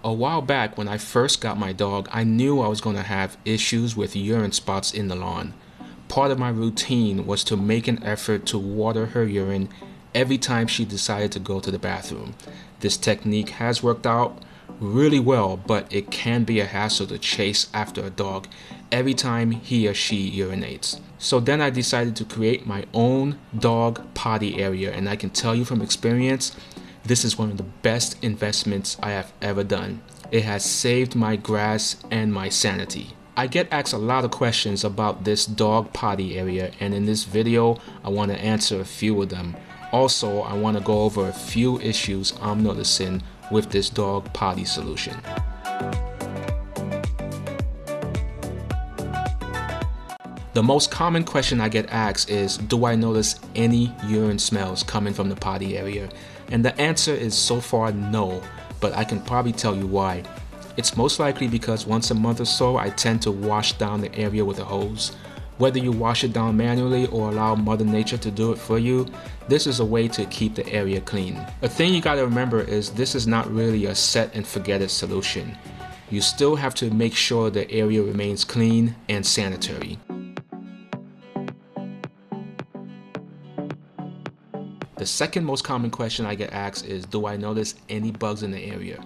A while back when I first got my dog, I knew I was going to have issues with urine spots in the lawn. Part of my routine was to make an effort to water her urine every time she decided to go to the bathroom. This technique has worked out really well, but it can be a hassle to chase after a dog every time he or she urinates. So then I decided to create my own dog potty area, and I can tell you from experience, this is one of the best investments I have ever done. It has saved my grass and my sanity. I get asked a lot of questions about this dog potty area, and in this video I want to answer a few of them. Also, I want to go over a few issues I'm noticing with this dog potty solution. The most common question I get asked is, do I notice any urine smells coming from the potty area? And the answer is so far no, but I can probably tell you why. It's most likely because once a month or so I tend to wash down the area with a hose. Whether you wash it down manually or allow Mother Nature to do it for you, this is a way to keep the area clean. A thing you gotta remember is this is not really a set and forget it solution. You still have to make sure the area remains clean and sanitary. The second most common question I get asked is, do I notice any bugs in the area?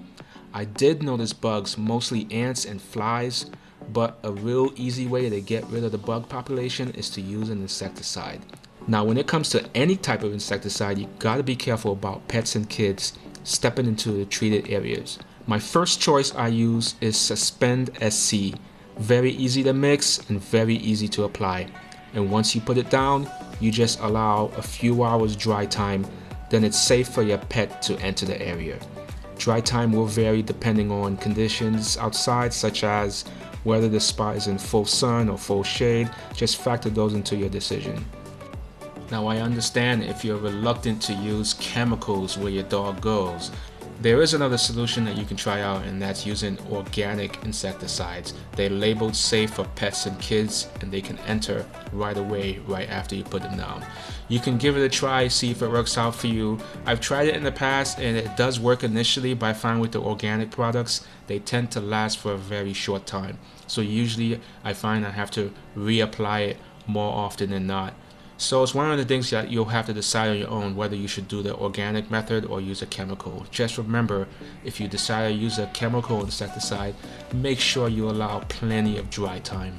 I did notice bugs, mostly ants and flies, but a real easy way to get rid of the bug population is to use an insecticide. Now when it comes to any type of insecticide, you gotta be careful about pets and kids stepping into the treated areas. My first choice I use is Suspend SC. Very easy to mix and very easy to apply. And once you put it down, you just allow a few hours dry time, then it's safe for your pet to enter the area. Dry time will vary depending on conditions outside, such as whether the spot is in full sun or full shade. Just factor those into your decision. Now I understand if you're reluctant to use chemicals where your dog goes. There is another solution that you can try out, and that's using organic insecticides. They're labeled safe for pets and kids, and they can enter right away, right after you put them down. You can give it a try, see if it works out for you. I've tried it in the past and it does work initially, but I find with the organic products, they tend to last for a very short time. So usually I find I have to reapply it more often than not. So it's one of the things that you'll have to decide on your own whether you should do the organic method or use a chemical. Just remember, if you decide to use a chemical insecticide, make sure you allow plenty of dry time.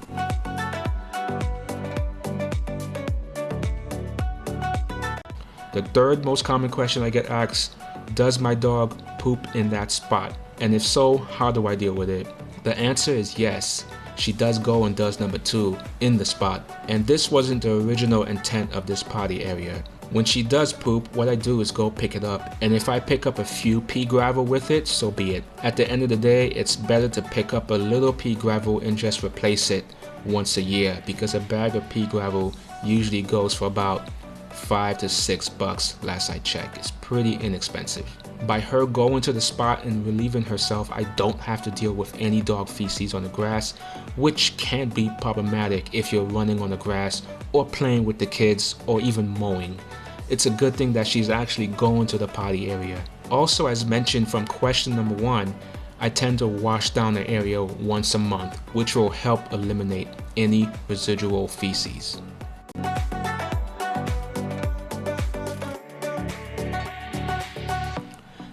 The third most common question I get asked, does my dog poop in that spot? And if so, how do I deal with it? The answer is yes. She does go and does number 2 in the spot, and this wasn't the original intent of this potty area. When she does poop, what I do is go pick it up, and if I pick up a few pea gravel with it, so be it. At the end of the day, it's better to pick up a little pea gravel and just replace it once a year, because a bag of pea gravel usually goes for about $5 to $6 last I checked. It's pretty inexpensive. By her going to the spot and relieving herself, I don't have to deal with any dog feces on the grass, which can be problematic if you're running on the grass or playing with the kids or even mowing. It's a good thing that she's actually going to the potty area. Also, as mentioned from question number 1, I tend to wash down the area once a month, which will help eliminate any residual feces.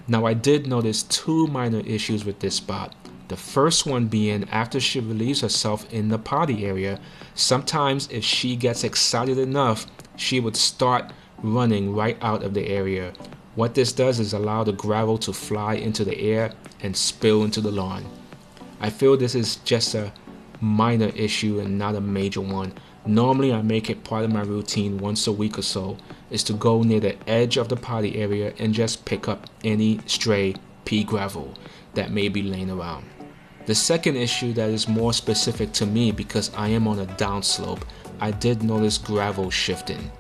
Now I did notice 2 minor issues with this spot. The first one being after she relieves herself in the potty area, sometimes if she gets excited enough, she would start running right out of the area. What this does is allow the gravel to fly into the air and spill into the lawn. I feel this is just a minor issue and not a major one. Normally I make it part of my routine once a week or so is to go near the edge of the potty area and just pick up any stray pea gravel that may be laying around. The second issue that is more specific to me because I am on a downslope, I did notice gravel shifting.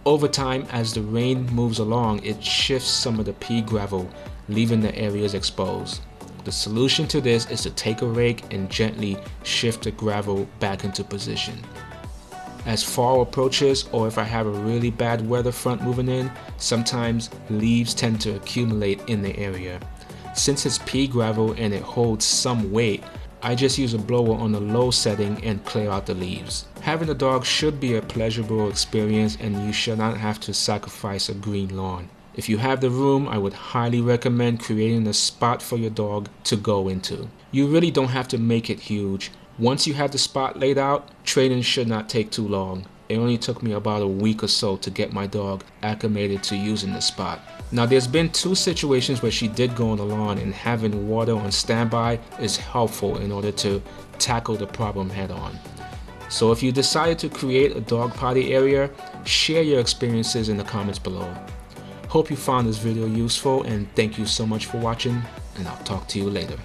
Over time, as the rain moves along, it shifts some of the pea gravel, leaving the areas exposed. The solution to this is to take a rake and gently shift the gravel back into position. As fall approaches, or if I have a really bad weather front moving in, sometimes leaves tend to accumulate in the area. Since it's pea gravel and it holds some weight, I just use a blower on the low setting and clear out the leaves. Having a dog should be a pleasurable experience, and you should not have to sacrifice a green lawn. If you have the room, I would highly recommend creating a spot for your dog to go into. You really don't have to make it huge. Once you have the spot laid out, training should not take too long. It only took me about a week or so to get my dog acclimated to using the spot. Now, there's been 2 situations where she did go on the lawn, and having water on standby is helpful in order to tackle the problem head on. So if you decided to create a dog potty area, share your experiences in the comments below. Hope you found this video useful, and thank you so much for watching, and I'll talk to you later.